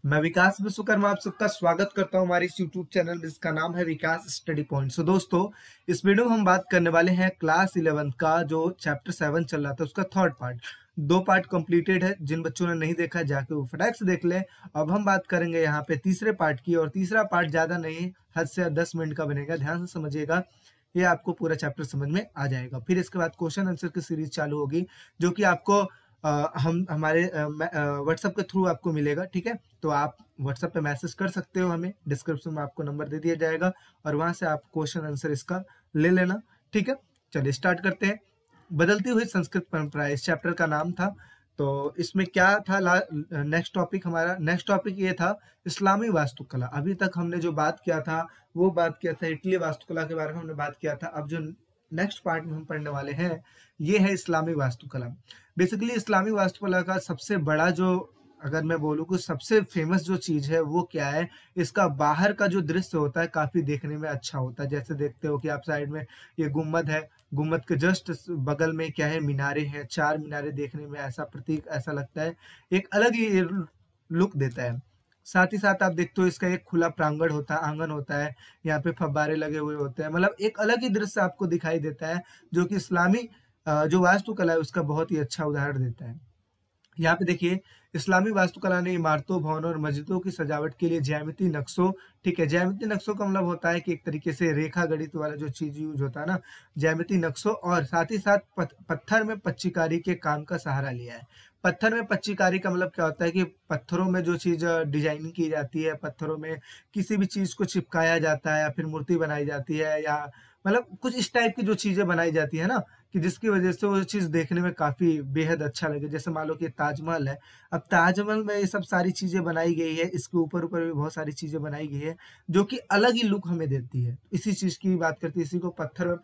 मैं विकास विश्वकर्मा आप सबका स्वागत करता हूं हमारे इस यूट्यूब चैनल जिसका नाम है विकास स्टडी पॉइंट। सो दोस्तों, इस वीडियो में हम बात करने वाले हैं क्लास 11 का जो चैप्टर 7 चल रहा था उसका थर्ड पार्ट। दो पार्ट कंप्लीटेड है, जिन बच्चों ने नहीं देखा जाके वो फटाक से देख ले। अब हम बात करेंगे यहाँ पे तीसरे पार्ट की, और तीसरा पार्ट ज्यादा नहीं, हद से 10 मिनट का बनेगा। ध्यान से समझिएगा, ये आपको पूरा चैप्टर समझ में आ जाएगा। फिर इसके बाद क्वेश्चन आंसर की सीरीज चालू होगी, जो कि आपको हम हमारे व्हाट्सएप के थ्रू आपको मिलेगा। ठीक है, तो आप व्हाट्सएप पे मैसेज कर सकते हो, हमें डिस्क्रिप्शन में आपको नंबर दे दिया जाएगा और वहां से आप क्वेश्चन आंसर इसका ले लेना। ठीक है, चलिए स्टार्ट करते हैं। बदलती हुई संस्कृत परंपरा इस चैप्टर का नाम था। तो इसमें क्या था, नेक्स्ट टॉपिक ये था इस्लामी वास्तुकला। अभी तक हमने जो बात किया था वो बात किया था इटली वास्तुकला के बारे में हमने बात किया था। अब जो नेक्स्ट पार्ट में हम पढ़ने वाले हैं ये है इस्लामी वास्तुकला। बेसिकली इस्लामी वास्तुकला का सबसे बड़ा जो, अगर मैं बोलूँ कि सबसे फेमस जो चीज है वो क्या है, इसका बाहर का जो दृश्य होता है काफी देखने में अच्छा होता है। जैसे देखते हो कि आप साइड में ये गुम्बद है, गुम्बद के जस्ट बगल में क्या है, मीनारे हैं, चार मीनारे। देखने में ऐसा प्रतीक ऐसा लगता है, एक अलग ही लुक देता है। साथ ही साथ आप देखते हो इसका एक खुला प्रांगण होता है, आंगन होता है, यहाँ पे फव्वारे लगे हुए होते हैं। मतलब एक अलग ही दृश्य आपको दिखाई देता है, जो कि इस्लामी जो वास्तुकला है उसका बहुत ही अच्छा उदाहरण देता है। यहाँ पे देखिए, इस्लामी वास्तुकला ने इमारतों, भवनों और मस्जिदों की सजावट के लिए ज्यामितीय नक्शों, ठीक है, ज्यामितीय नक्शों का मतलब होता है कि एक तरीके से रेखा गणित वाला जो चीज यूज होता है ना, ज्यामितीय नक्शों, और साथ ही साथ पत्थर में पच्चीकारी के काम का सहारा लिया है। पत्थर में पच्चीकारी का मतलब क्या होता है कि पत्थरों में जो चीज डिजाइनिंग की जाती है, पत्थरों में किसी भी चीज को चिपकाया जाता है या फिर मूर्ति बनाई जाती है, या मतलब कुछ इस टाइप की जो चीजें बनाई जाती है ना, कि जिसकी वजह से वो चीज देखने में काफी बेहद अच्छा लगे। जैसे मान लो कि ताजमहल है, अब ताजमहल में ये सब सारी चीजें बनाई गई है, इसके ऊपर ऊपर भी बहुत सारी चीजें बनाई गई है जो कि अलग ही लुक हमें देती है। इसी चीज की बात करते हैं, इसी को पत्थर में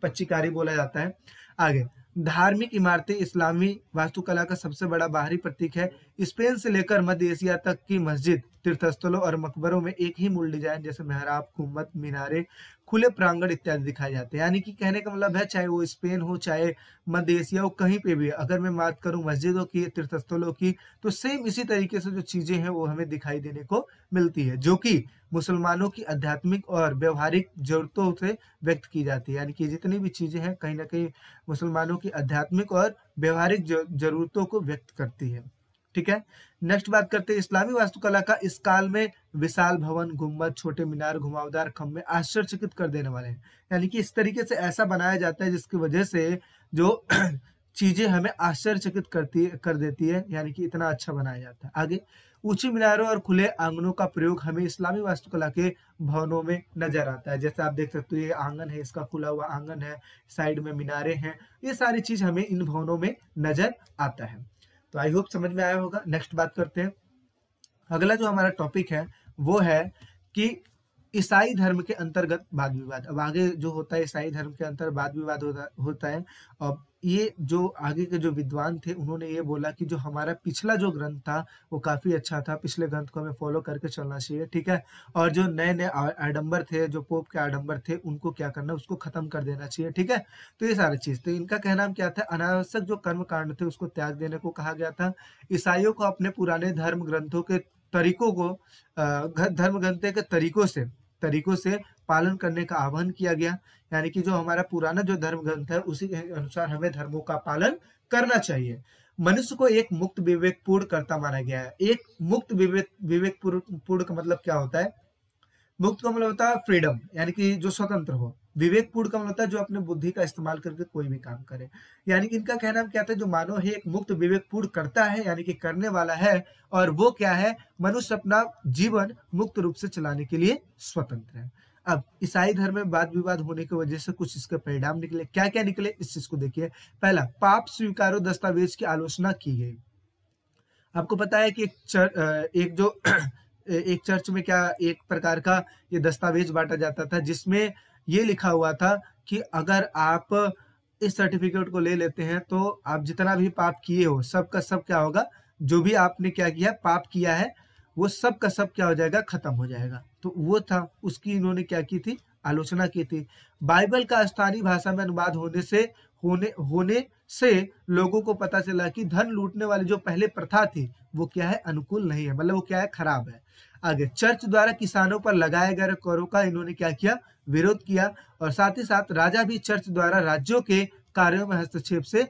पच्चीकारी बोला जाता है। आगे, धार्मिक इमारतें इस्लामी वास्तुकला का सबसे बड़ा बाहरी प्रतीक है। स्पेन से लेकर मध्य एशिया तक की मस्जिद, तीर्थस्थलों और मकबरों में एक ही मूल डिजाइन, जैसे मेहराब, गुम्बद, मीनारे, खुले प्रांगण इत्यादि दिखाए जाते हैं। यानी कि कहने का मतलब है, चाहे वो स्पेन हो, चाहे मध्य एशिया हो, कहीं पे भी अगर मैं बात करूं मस्जिदों की, तीर्थस्थलों की, तो सेम इसी तरीके से जो चीजें हैं वो हमें दिखाई देने को मिलती है, जो कि मुसलमानों की आध्यात्मिक और व्यवहारिक जरूरतों से व्यक्त की जाती है। यानी कि जितनी भी चीजें हैं कहीं ना कहीं मुसलमानों की आध्यात्मिक और व्यवहारिक जरूरतों को व्यक्त करती है। ठीक है, नेक्स्ट बात करते हैं इस्लामी वास्तुकला का। इस काल में विशाल भवन, गुम्बद, छोटे मीनार, घुमावदार खंभे आश्चर्यचकित कर देने वाले हैं। यानी कि इस तरीके से ऐसा बनाया जाता है जिसकी वजह से जो चीजें हमें आश्चर्यचकित कर देती है, यानी कि इतना अच्छा बनाया जाता है। आगे, ऊंची मीनारों और खुले आंगनों का प्रयोग हमें इस्लामी वास्तुकला के भवनों में नजर आता है। जैसे आप देख सकते हो, ये आंगन है, इसका खुला हुआ आंगन है, साइड में मीनारे हैं, ये सारी चीज हमें इन भवनों में नजर आता है। तो आई होप समझ में आया होगा। नेक्स्ट बात करते हैं, अगला जो हमारा टॉपिक है वो है कि ईसाई धर्म के अंतर्गत वाद विवाद। अब आगे जो होता है ईसाई धर्म के अंतर वाद विवाद होता है। अब ये जो आगे के जो विद्वान थे उन्होंने ये बोला कि जो हमारा पिछला जो ग्रंथ था वो काफी अच्छा था, पिछले ग्रंथ को हमें फॉलो करके चलना चाहिए। ठीक है, और जो नए नए आडंबर थे, जो पोप के आडंबर थे, उनको क्या करना, उसको खत्म कर देना चाहिए। ठीक है, तो ये सारी चीज, तो इनका कहना क्या था, अनावश्यक जो कर्म कांड थे उसको त्याग देने को कहा गया था। ईसाइयों को अपने पुराने धर्म ग्रंथों के तरीकों को धर्म ग्रंथ के तरीकों से पालन करने का आह्वान किया गया। यानी कि जो हमारा पुराना जो धर्म ग्रंथ है उसी के अनुसार हमें धर्मों का पालन करना चाहिए। मनुष्य को एक मुक्त विवेकपूर्ण कर्ता माना गया है। एक मुक्त विवेकपूर्ण का मतलब क्या होता है? मुक्त का मतलब होता है फ्रीडम, यानी कि जो स्वतंत्र हो। विवेकपूर्ण का मतलब होता है जो अपने बुद्धि का इस्तेमाल करके कोई भी काम करे। यानी कि इनका कहना क्या था, जो मानव है एक मुक्त विवेकपूर्ण करता है, यानी कि करने वाला है, और वो क्या है, मनुष्य अपना जीवन मुक्त रूप से चलाने के लिए स्वतंत्र है। अब ईसाई धर्म में वाद विवाद होने की वजह से कुछ इसके परिणाम निकले। क्या क्या निकले इस चीज को देखिए। पहला, पाप स्वीकारो दस्तावेज की आलोचना की गई। आपको पता है कि एक जो एक चर्च में क्या एक प्रकार का ये दस्तावेज बांटा जाता था, जिसमें ये लिखा हुआ था कि अगर आप इस सर्टिफिकेट को ले लेते हैं तो आप जितना भी पाप किए हो सब का सब क्या होगा, जो भी आपने क्या किया पाप किया है वो सब का सब क्या हो जाएगा, खत्म हो जाएगा। तो वो था, उसकी इन्होंने क्या की थी, आलोचना की थी। बाइबल का स्थानीय भाषा में अनुवाद होने से लोगों को पता चला कि धन लूटने वाली जो पहले प्रथा थी वो क्या है, अनुकूल नहीं है, मतलब वो क्या है, खराब है। आगे, चर्च द्वारा किसानों पर लगाए गए करों का इन्होंने क्या किया, विरोध किया। और साथ ही साथ राजा भी चर्च द्वारा राज्यों के कार्यों में हस्तक्षेप से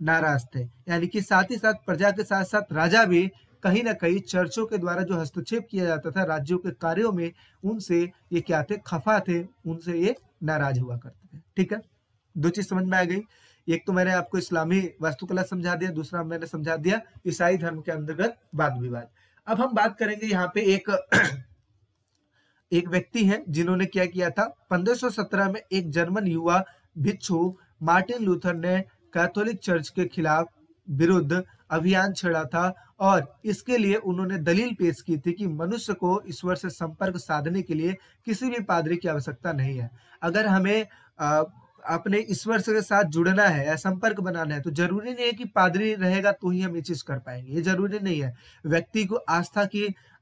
नाराज थे। यानी कि साथ ही साथ प्रजा के साथ साथ राजा भी कहीं ना कहीं चर्चों के द्वारा जो हस्तक्षेप किया जाता था राज्यों के कार्यों में, उनसे ये क्या थे, खफा थे, उनसे ये नाराज हुआ करते थे। ठीक है, दो चीज समझ में आ गई। एक तो मैंने आपको इस्लामी वास्तुकला समझा दिया, दूसरा मैंने समझा दिया ईसाई धर्म के अंतर्गत वाद विवाद। अब हम बात करेंगे यहाँ पे एक व्यक्ति हैं जिन्होंने क्या किया था। 1517 में एक जर्मन युवा भिक्षु मार्टिन लूथर ने कैथोलिक चर्च के खिलाफ विरुद्ध अभियान छेड़ा था और इसके लिए उन्होंने दलील पेश की थी कि मनुष्य को ईश्वर से संपर्क साधने के लिए किसी भी पादरी की आवश्यकता नहीं है। अगर हमें अपने ईश्वर के साथ जुड़ना है या संपर्क बनाना है तो जरूरी नहीं है कि पादरी रहेगा तो ही हम ये चीज कर पाएंगे, ये जरूरी नहीं है। व्यक्ति को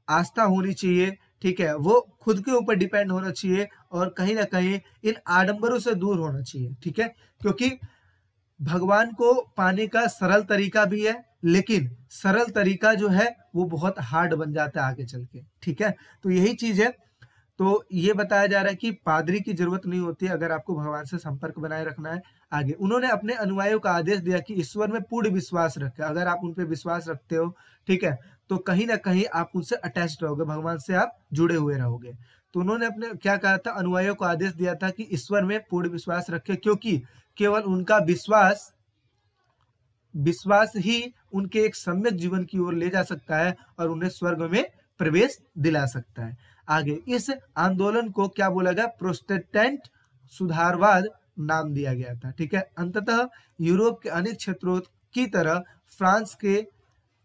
आस्था होनी चाहिए, ठीक है, वो खुद के ऊपर डिपेंड होना चाहिए और कहीं ना कहीं इन आडंबरों से दूर होना चाहिए। ठीक है, क्योंकि भगवान को पाने का सरल तरीका भी है, लेकिन सरल तरीका जो है वो बहुत हार्ड बन जाता है आगे चल के। ठीक है, तो यही चीज है। तो ये बताया जा रहा है कि पादरी की जरूरत नहीं होती अगर आपको भगवान से संपर्क बनाए रखना है। आगे, उन्होंने अपने अनुयायियों का आदेश दिया कि ईश्वर में पूर्ण विश्वास रखें। अगर आप उन पे विश्वास रखते हो, ठीक है, तो कहीं ना कहीं आप उनसे अटैच रहोगे, भगवान से आप जुड़े हुए रहोगे। तो उन्होंने अपने क्या कहा था, अनुयायियों को आदेश दिया था कि ईश्वर में पूर्ण विश्वास रखें, क्योंकि केवल उनका विश्वास ही उनके एक सम्यक जीवन की ओर ले जा सकता है और उन्हें स्वर्ग में प्रवेश दिला सकता है। आगे, इस आंदोलन को क्या बोला गया, प्रोटेस्टेंट सुधारवाद नाम दिया गया था। ठीक है, अंततः यूरोप के अनेक क्षेत्रों की तरह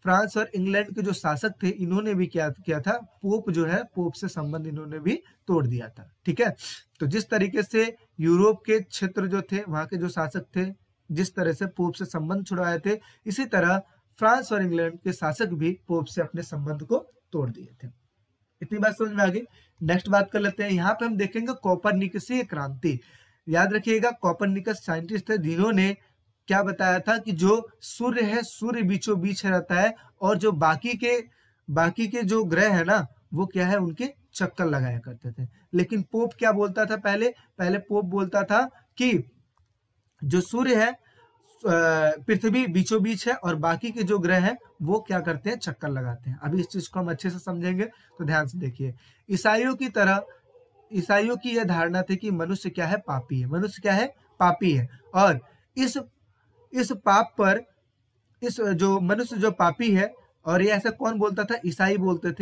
फ्रांस और इंग्लैंड के जो शासक थे इन्होंने भी क्या किया था, पोप जो है, पोप से संबंध इन्होंने भी तोड़ दिया था। ठीक है, तो जिस तरीके से यूरोप के क्षेत्र जो थे वहां के जो शासक थे जिस तरह से पोप से संबंध छुड़ाए थे, इसी तरह फ्रांस और इंग्लैंड के शासक भी पोप से अपने संबंध को तोड़ दिए थे। इतनी बात समझ में आ गई। नेक्स्ट बात कर लेते हैं, यहाँ पे हम देखेंगे कोपरनिकसीय क्रांति। याद रखिएगा, कोपरनिकस साइंटिस्ट थे जिन्होंने क्या बताया था कि जो सूर्य है, सूर्य बीचों बीच रहता है और जो बाकी के जो ग्रह है ना वो क्या है, उनके चक्कर लगाया करते थे। लेकिन पोप क्या बोलता था, पहले पोप बोलता था कि जो सूर्य है, पृथ्वी बीचों बीच है और बाकी के जो ग्रह हैं वो क्या करते हैं, चक्कर लगाते हैं। अभी इस चीज को हम अच्छे से समझेंगे, तो ध्यान से देखिए। ईसाइयों की यह धारणा थी कि मनुष्य क्या है, पापी है, मनुष्य क्या है, पापी है। और इस पाप पर, इस जो मनुष्य जो पापी है, और ये ऐसा कौन बोलता था, ईसाई बोलते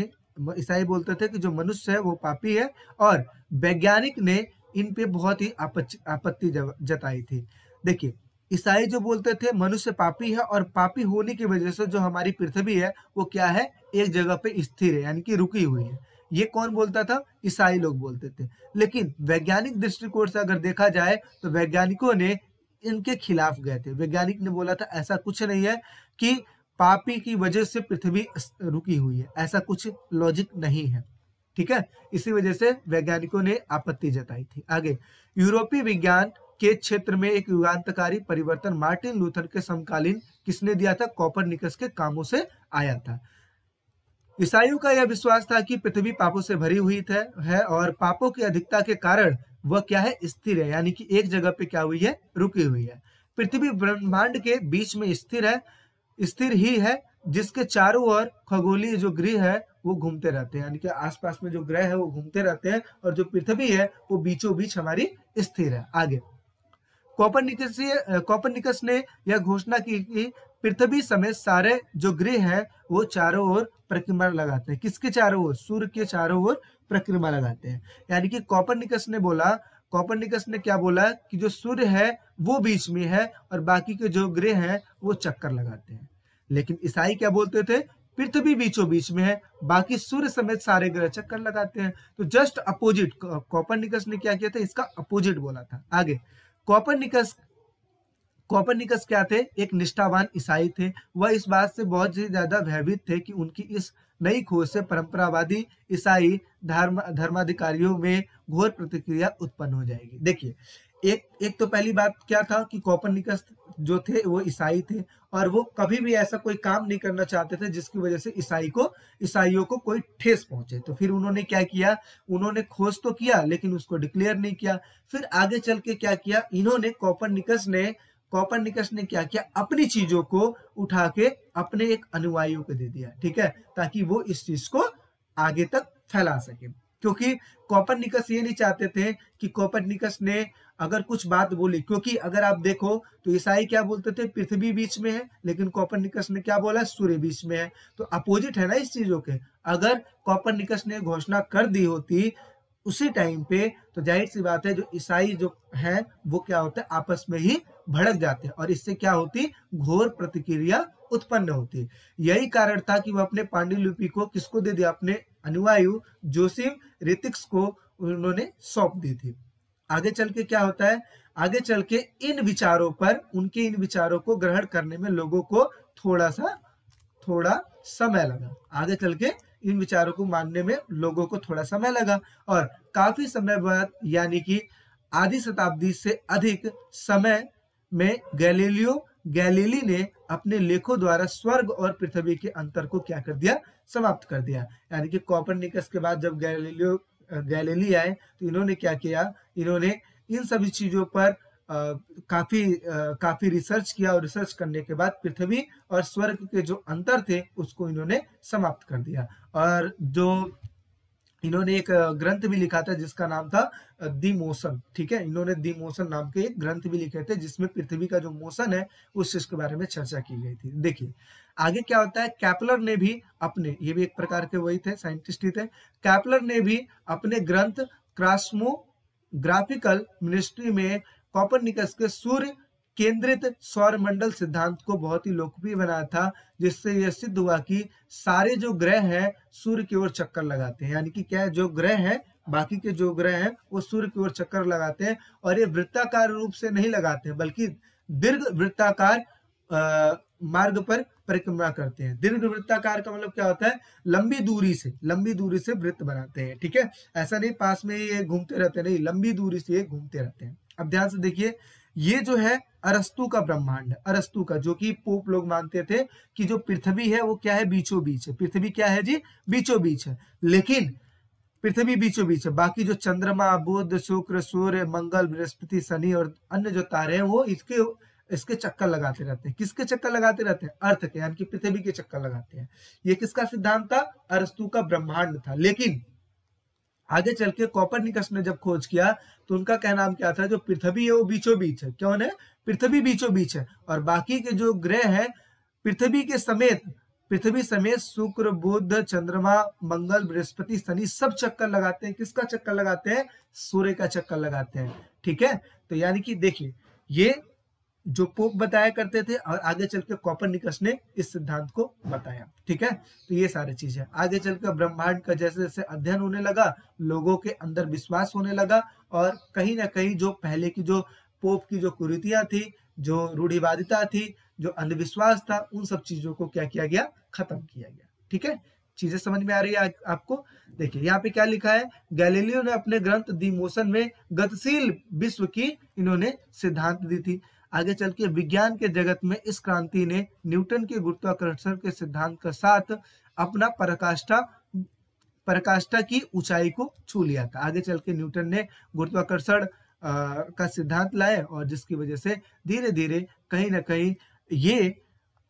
थे कि जो मनुष्य है वो पापी है। और वैज्ञानिक ने इन पे बहुत ही आपत्ति जताई थी। देखिए, ईसाई जो बोलते थे मनुष्य पापी है और पापी होने की वजह से जो हमारी पृथ्वी है वो क्या है, एक जगह पे स्थिर है, यानी कि रुकी हुई है। ये कौन बोलता था, ईसाई लोग बोलते थे। लेकिन वैज्ञानिक दृष्टिकोण से अगर देखा जाए तो वैज्ञानिकों ने इनके खिलाफ गए थे। वैज्ञानिक ने बोला था ऐसा कुछ नहीं है कि पापी की वजह से पृथ्वी रुकी हुई है, ऐसा कुछ लॉजिक नहीं है। ठीक है, इसी वजह से वैज्ञानिकों ने आपत्ति जताई थी। आगे, यूरोपीय विज्ञान के क्षेत्र में एक युगांतकारी परिवर्तन मार्टिन लूथर के समकालीन किसने दिया था, कोपरनिकस के कामों से आया था। ईसाइयों का यह विश्वास था कि पृथ्वी पापों से भरी हुई है और पापों की अधिकता के कारण वह क्या है, स्थिर है, यानी कि एक जगह पे क्या हुई है, रुकी हुई है। पृथ्वी ब्रह्मांड के बीच में स्थिर ही है, जिसके चारों ओर खगोलीय जो ग्रह है वो घूमते रहते हैं, यानी कि आसपास में जो ग्रह है वो घूमते रहते हैं और जो पृथ्वी है वो बीचों बीच हमारी स्थिर है। आगे, कोपरनिकस ने यह घोषणा की कि पृथ्वी समेत सारे जो ग्रह हैं वो चारों ओर परिक्रमा लगाते हैं। किसके चारों ओर, सूर्य के चारों ओर परिक्रमा लगाते हैं। यानी कि कोपरनिकस ने क्या बोला कि जो सूर्य है वो बीच में है और बाकी के जो ग्रह हैं वो चक्कर लगाते हैं। लेकिन ईसाई क्या बोलते थे, पृथ्वी बीचों बीच में है, बाकी सूर्य समेत सारे ग्रह चक्कर लगाते हैं। तो जस्ट अपोजिट कोपरनिकस ने क्या किया था, इसका अपोजिट बोला था। आगे, कोपरनिकस क्या थे, एक निष्ठावान ईसाई थे। वह इस बात से बहुत ही ज्यादा भयभीत थे कि उनकी इस नई खोज से परंपरावादी ईसाई धर्माधिकारियों में घोर प्रतिक्रिया उत्पन्न हो जाएगी। देखिए, एक तो पहली बात क्या था कि कोपरनिकस जो थे वो ईसाई थे, और वो कभी भी ऐसा कोई काम नहीं करना चाहते थे जिसकी वजह से ईसाइयों को कोई ठेस पहुंचे। तो फिर उन्होंने क्या किया, उन्होंने खोज तो किया लेकिन उसको डिक्लेयर नहीं किया। फिर आगे चल के क्या किया इन्होंने, कोपरनिकस ने क्या किया, अपनी चीजों को उठा के अपने एक अनुयायियों को दे दिया, ठीक है, ताकि वो इस चीज को आगे तक फैला सके। क्योंकि कोपरनिकस ये नहीं चाहते थे कि कोपरनिकस ने अगर कुछ बात बोली, क्योंकि अगर आप देखो तो ईसाई क्या बोलते थे, पृथ्वी बीच में है, लेकिन कोपरनिकस ने क्या बोला, सूर्य बीच में है। तो अपोजिट है ना इस चीजों के। अगर कोपरनिकस ने घोषणा कर दी होती उसी टाइम पे, तो जाहिर सी बात है जो ईसाई जो है वो क्या होता है, आपस में ही भड़क जाते हैं, और इससे क्या होती, घोर प्रतिक्रिया उत्पन्न होती। यही कारण था कि वह अपने पांडुलिपि को किसको दे दिया, अपने अनुयायी जोसेफ रितिक्स को उन्होंने सौंप दी थी। आगे चल के क्या होता है, आगे चल के उनके इन विचारों को ग्रहण करने में लोगों को थोड़ा समय लगा। आगे चल के इन विचारों को मानने में लोगों को थोड़ा समय लगा, और काफी समय बाद यानी कि आधी शताब्दी से अधिक समय में गैलीली ने अपने लेखों द्वारा स्वर्ग और पृथ्वी के अंतर को क्या कर दिया, समाप्त कर दिया। यानी कि कोपरनिकस के बाद जब गैलीली आए तो इन्होंने क्या किया, इन्होंने इन सभी चीजों पर काफी रिसर्च किया, और रिसर्च करने के बाद पृथ्वी और स्वर्ग के जो अंतर थे उसको इन्होंने समाप्त कर दिया। और जो इन्होंने एक ग्रंथ भी लिखा था जिसका नाम था दी मोशन, ठीक है, इन्होंने दी मोशन नाम के एक ग्रंथ भी लिखे थे जिसमें पृथ्वी का जो मोशन है उस चीज के बारे में चर्चा की गई थी। देखिए आगे क्या होता है, कैपलर ने भी अपने, ये भी एक प्रकार के वही थे, साइंटिस्ट ही थे, कैपलर ने भी अपने ग्रंथ क्रॉस्मोग्राफिकल मिनिस्ट्री में कोपरनिकस के सूर्य केंद्रित सौरमंडल सिद्धांत को बहुत ही लोकप्रिय बनाया था, जिससे यह सिद्ध हुआ कि सारे जो ग्रह हैं सूर्य की ओर चक्कर लगाते हैं। यानी कि क्या है, जो ग्रह हैं, बाकी के जो ग्रह हैं वो सूर्य की ओर चक्कर लगाते हैं, और ये वृत्ताकार रूप से नहीं लगाते हैं बल्कि दीर्घ वृत्ताकार मार्ग पर परिक्रमा करते हैं। दीर्घ वृत्ताकार का मतलब क्या होता है, लंबी दूरी से वृत्त बनाते हैं, ठीक है, ऐसा नहीं पास में ये घूमते रहते, नहीं, लंबी दूरी से ये घूमते रहते हैं। अब ध्यान से देखिए, ये जो है अरस्तु का ब्रह्मांड, अरस्तु का, जो कि पोप लोग मानते थे कि जो पृथ्वी है वो क्या है, बीचों बीच है। पृथ्वी क्या है जी, बीचों बीच है, लेकिन पृथ्वी बीचों बीच है, बाकी जो चंद्रमा, बुध, शुक्र, सूर्य, मंगल, बृहस्पति, शनि और अन्य जो तारे हैं वो इसके चक्कर लगाते रहते हैं। किसके चक्कर लगाते रहते हैं, अर्थ के, यानी कि पृथ्वी के चक्कर लगाते हैं। ये किसका सिद्धांत था, अरस्तु का ब्रह्मांड था। लेकिन आगे चल के कोपरनिकस ने जब खोज किया तो उनका कहना क्या था, जो पृथ्वी है वो बीचों बीच है। क्यों है, पृथ्वी बीचों बीच है, और बाकी के जो ग्रह हैं पृथ्वी समेत शुक्र, बुध, चंद्रमा, मंगल, बृहस्पति, शनि सब चक्कर लगाते हैं। किसका चक्कर लगाते हैं, सूर्य का चक्कर लगाते हैं, ठीक है। तो यानी कि देखिए, ये जो पोप बताया करते थे, और आगे चल के कोपरनिकस ने इस सिद्धांत को बताया, ठीक है। तो ये सारी चीजें आगे चलकर ब्रह्मांड का जैसे जैसे अध्ययन होने लगा, लोगों के अंदर विश्वास होने लगा, और कहीं ना कहीं जो पहले की जो पोप की जो कुरीतियां थी, जो रूढ़िवादिता थी, जो अंधविश्वास था, उन सब चीजों को क्या किया गया, खत्म किया गया, ठीक है। चीजें समझ में आ रही है आपको। देखिए यहाँ पे क्या लिखा है, गैलीलियो ने अपने ग्रंथ दी मोशन में गतिशील विश्व की इन्होंने सिद्धांत दी थी। आगे चल के विज्ञान के जगत में इस क्रांति ने न्यूटन के गुरुत्वाकर्षण के सिद्धांत के साथ अपना पराकाष्ठा की ऊंचाई को छू लिया था। आगे चल के न्यूटन ने गुरुत्वाकर्षण का सिद्धांत लाए, और जिसकी वजह से धीरे धीरे कहीं ना कहीं ये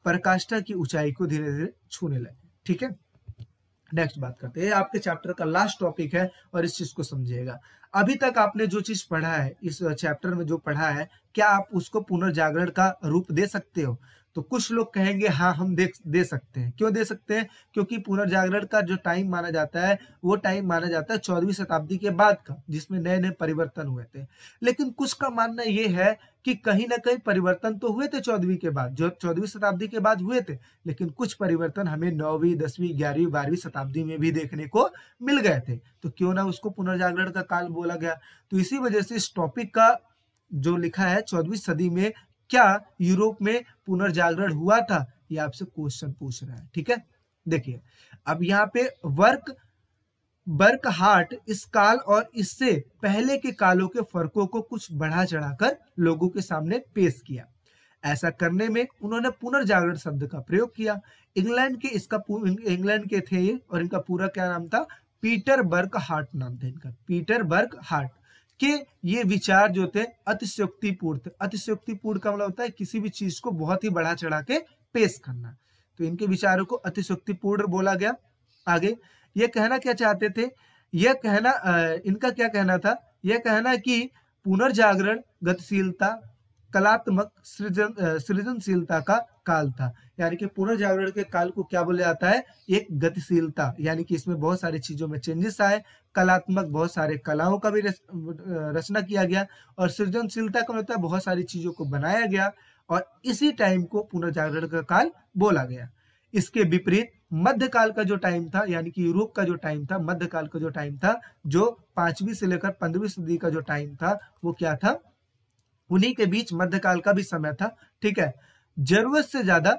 पराकाष्ठा की ऊंचाई को धीरे धीरे छूने लगे, ठीक है। नेक्स्ट बात करते हैं, आपके चैप्टर का लास्ट टॉपिक है, और इस चीज को समझिएगा। अभी तक आपने जो चीज पढ़ा है, इस चैप्टर में जो पढ़ा है, क्या आप उसको पुनर्जागरण का रूप दे सकते हो? तो कुछ लोग कहेंगे हाँ हम दे सकते हैं। क्यों दे सकते हैं? क्योंकि पुनर्जागरण का जो टाइम माना जाता है वो टाइम माना जाता है 14वीं शताब्दी के बाद का, जिसमें नए नए परिवर्तन हुए थे। लेकिन कुछ का मानना ये है कि कहीं ना कहीं परिवर्तन तो हुए थे 14वीं के बाद, जो 14वीं शताब्दी के बाद हुए थे, लेकिन कुछ परिवर्तन हमें 9वीं, 10वीं, 11वीं, 12वीं शताब्दी में भी देखने को मिल गए थे। तो क्यों ना उसको पुनर्जागरण का काल बोला गया। तो इसी वजह से इस टॉपिक का जो लिखा है 14वीं सदी में क्या यूरोप में पुनर्जागरण हुआ था, ये आपसे क्वेश्चन पूछ रहा है, ठीक है। देखिए अब यहाँ पे बर्कहार्ट इस काल और इससे पहले के कालों के फर्कों को कुछ बढ़ा चढ़ाकर लोगों के सामने पेश किया। ऐसा करने में उन्होंने पुनर्जागरण शब्द का प्रयोग किया। इंग्लैंड के थे ये, और इनका पूरा क्या नाम था, पीटर बर्कहार्ट नाम था इनका, पीटर बर्कहार्ट के ये विचार जो थे अतिशयोक्तिपूर्ण थे। अतिशयोक्तिपूर्ण का मतलब होता है किसी भी चीज को बहुत ही बढ़ा चढ़ा के पेश करना, तो इनके विचारों को अतिशयोक्तिपूर्ण बोला गया। आगे ये कहना क्या चाहते थे, यह कहना इनका क्या कहना था, यह कहना कि पुनर्जागरण गतिशीलता, कलात्मक सृजनशीलता का काल था। यानी कि पुनर्जागरण के काल को क्या बोला जाता है, एक गतिशीलता, यानी कि इसमें बहुत सारी चीजों में चेंजेस आए, कलात्मक बहुत सारे कलाओं का भी रचना किया गया, और सृजनशीलता का मतलब बहुत सारी चीजों को बनाया गया, और इसी टाइम को पुनर्जागरण का काल बोला गया। इसके विपरीत मध्यकाल का जो टाइम था, यानी कि यूरोप का जो टाइम था, मध्यकाल का जो टाइम था, जो 5वीं से लेकर 15वीं सदी का जो टाइम था, वो क्या था, उन्हीं के बीच मध्यकाल का भी समय था। ठीक है, जरूरत से ज्यादा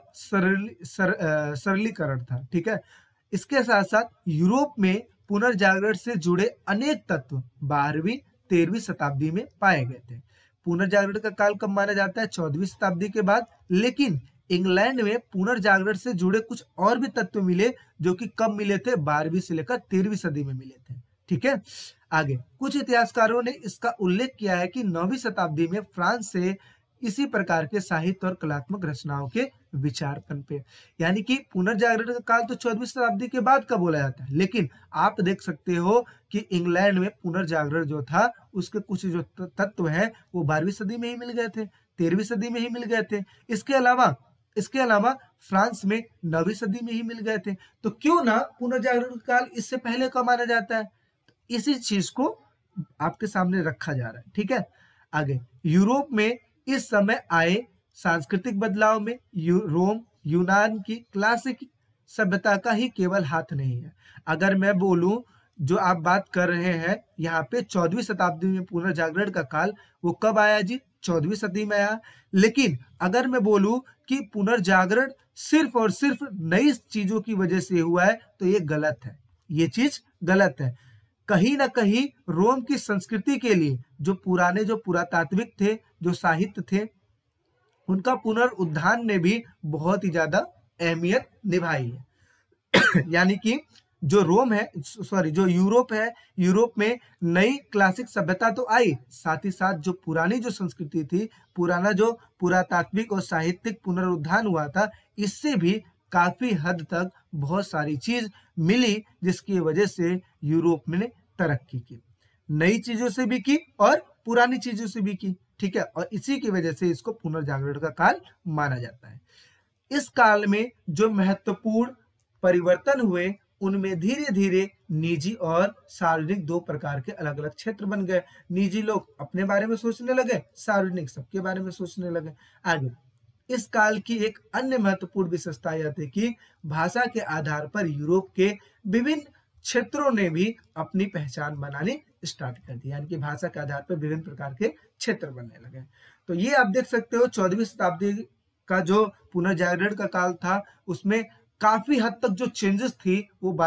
सरलीकरण था। ठीक है, इसके साथ साथ यूरोप में पुनर्जागरण से जुड़े अनेक तत्व 12वीं 13वीं शताब्दी में पाए गए थे। पुनर्जागरण का काल कब माना जाता है, 14वीं शताब्दी के बाद। लेकिन इंग्लैंड में पुनर्जागरण से जुड़े कुछ और भी तत्व मिले, जो कि कब मिले थे, 12वीं से लेकर 13वीं सदी में मिले थे। ठीक है, आगे कुछ इतिहासकारों ने इसका उल्लेख किया है कि 9वीं शताब्दी में फ्रांस से इसी प्रकार के साहित्य और कलात्मक रचनाओं के विचार पनपे। यानी कि पुनर्जागरण का काल तो 14वीं शताब्दी के बाद का बोला जाता है, लेकिन आप देख सकते हो कि इंग्लैंड में पुनर्जागरण जो था, उसके कुछ जो तत्व हैं वो 12वीं सदी में ही मिल गए थे, 13वीं सदी में ही मिल गए थे। इसके अलावा फ्रांस में 9वीं सदी में ही मिल गए थे। तो क्यों ना पुनर्जागरण काल इससे पहले का माना जाता है, इसी चीज को आपके सामने रखा जा रहा है। ठीक है, आगे यूरोप में इस समय आए सांस्कृतिक बदलाव में रोम यूनान की क्लासिक सभ्यता का ही केवल हाथ नहीं है। अगर मैं बोलूं, जो आप बात कर रहे हैं यहाँ पे 14वीं शताब्दी में पुनर्जागरण का काल, वो कब आया जी, 14वीं सदी में आया। लेकिन अगर मैं बोलूं कि पुनर्जागरण सिर्फ और सिर्फ नई चीजों की वजह से हुआ है, तो ये गलत है, ये चीज गलत है। कहीं ना कहीं रोम की संस्कृति के लिए जो पुरातात्विक थे, जो साहित्य थे, उनका पुनरुत्थान ने भी बहुत ही ज्यादा अहमियत निभाई है। यानी कि जो यूरोप है, यूरोप में नई क्लासिक सभ्यता तो आई, साथ ही साथ जो पुरानी जो संस्कृति थी, पुराना जो पुरातात्विक और साहित्यिक पुनरुत्थान हुआ था, इससे भी काफी हद तक बहुत सारी चीज मिली, जिसकी वजह से यूरोप ने तरक्की की, नई चीजों से भी की और पुरानी चीजों से भी की। ठीक है, और इसी की वजह से इसको पुनर्जागरण का काल माना जाता है। इस काल में जो महत्वपूर्ण परिवर्तन हुए, उनमें धीरे धीरे निजी और सार्वजनिक दो प्रकार के अलग अलग क्षेत्र बन गए। निजी लोग अपने बारे में सोचने लगे, सार्वजनिक सबके बारे में सोचने लगे। आगे इस काल की एक अन्य महत्वपूर्ण विशेषता यह थी कि भाषा के आधार पर यूरोप के विभिन्न क्षेत्रों ने भी अपनी पहचान बनानी स्टार्ट कर दी। यानी कि भाषा के आधार पर विभिन्न प्रकार के क्षेत्र बनने लगे। तो ये आप देख सकते हो 14वीं शताब्दी का जो पुनर्जागरण का काल था, उसमें काफी हद तक जो चेंजेस थी वो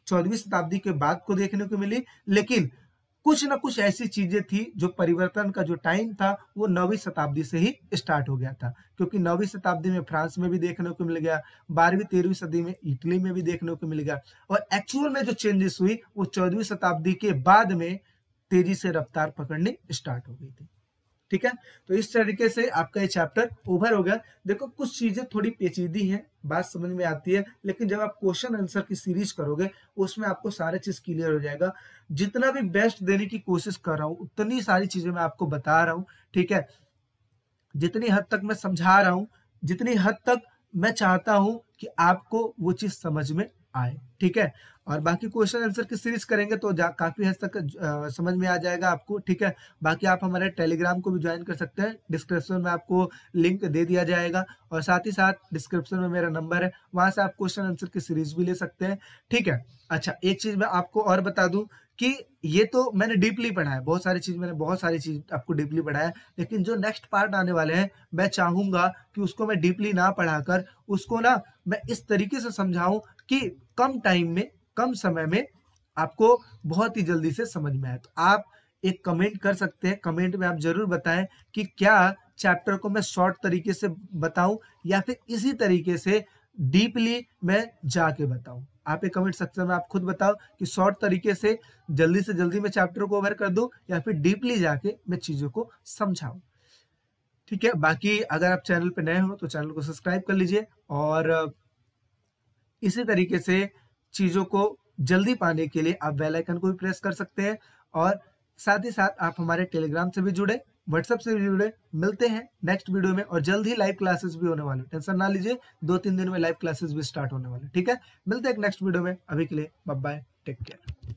14वीं शताब्दी के बाद को देखने को मिली। लेकिन कुछ ना कुछ ऐसी चीजें थी जो परिवर्तन का जो टाइम था वो 9वीं शताब्दी से ही स्टार्ट हो गया था, क्योंकि 9वीं शताब्दी में फ्रांस में भी देखने को मिल गया, 12वीं 13वीं सदी में इटली में भी देखने को मिल गया, और एक्चुअल में जो चेंजेस हुई वो 14वीं शताब्दी के बाद में तेजी से रफ्तार पकड़नी स्टार्ट हो गई थी। ठीक है, तो इस तरीके से आपका ये चैप्टर ओवर हो गया। देखो कुछ चीजें थोड़ी पेचीदी हैं, बात समझ में आती है, लेकिन जब आप क्वेश्चन आंसर की सीरीज करोगे उसमें आपको सारे चीज क्लियर हो जाएगा। जितना भी बेस्ट देने की कोशिश कर रहा हूँ, उतनी सारी चीजें मैं आपको बता रहा हूँ। ठीक है, जितनी हद तक मैं समझा रहा हूँ, जितनी हद तक मैं चाहता हूँ कि आपको वो चीज समझ में आए। ठीक है, और बाकी क्वेश्चन आंसर की सीरीज करेंगे तो काफी हद तक समझ में आ जाएगा आपको। ठीक है, बाकी आप हमारे टेलीग्राम को भी ज्वाइन कर सकते हैं, डिस्क्रिप्शन में आपको लिंक दे दिया जाएगा, और साथ ही साथ डिस्क्रिप्शन में मेरा नंबर है, वहां से आप क्वेश्चन आंसर की सीरीज भी ले सकते हैं। ठीक है, अच्छा एक चीज मैं आपको और बता दूं कि ये तो मैंने डीपली पढ़ा है, बहुत सारी चीज आपको डीपली पढ़ा है, लेकिन जो नेक्स्ट पार्ट आने वाले हैं मैं चाहूंगा कि उसको मैं डीपली ना पढ़ाकर उसको ना मैं इस तरीके से समझाऊं कि कम टाइम में, कम समय में आपको बहुत ही जल्दी से समझ में आए। तो आप एक कमेंट कर सकते हैं। कमेंट में आप जरूर बताएं कि क्या चैप्टर को मैं शॉर्ट तरीके से बताऊं या फिर इसी तरीके से डीपली मैं जाके बताऊं। आप एक कमेंट सेक्शन में आप खुद बताओ कि शॉर्ट तरीके से जल्दी मैं चैप्टर को कवर कर दूं या फिर डीपली जाके मैं चीजों को समझाऊं। ठीक है, बाकी अगर आप चैनल पे नए हो तो चैनल को सब्सक्राइब कर लीजिए और इसी तरीके से चीजों को जल्दी पाने के लिए आप बेल आइकन को भी प्रेस कर सकते हैं और साथ ही साथ आप हमारे टेलीग्राम से भी जुड़े, व्हाट्सएप से भी जुड़े। मिलते हैं नेक्स्ट वीडियो में और जल्द ही लाइव क्लासेस भी होने वाले, टेंशन ना लीजिए, 2-3 दिन में लाइव क्लासेस भी स्टार्ट होने वाले। ठीक है, मिलते हैं एक नेक्स्ट वीडियो में, अभी के लिए बाय बाय, टेक केयर।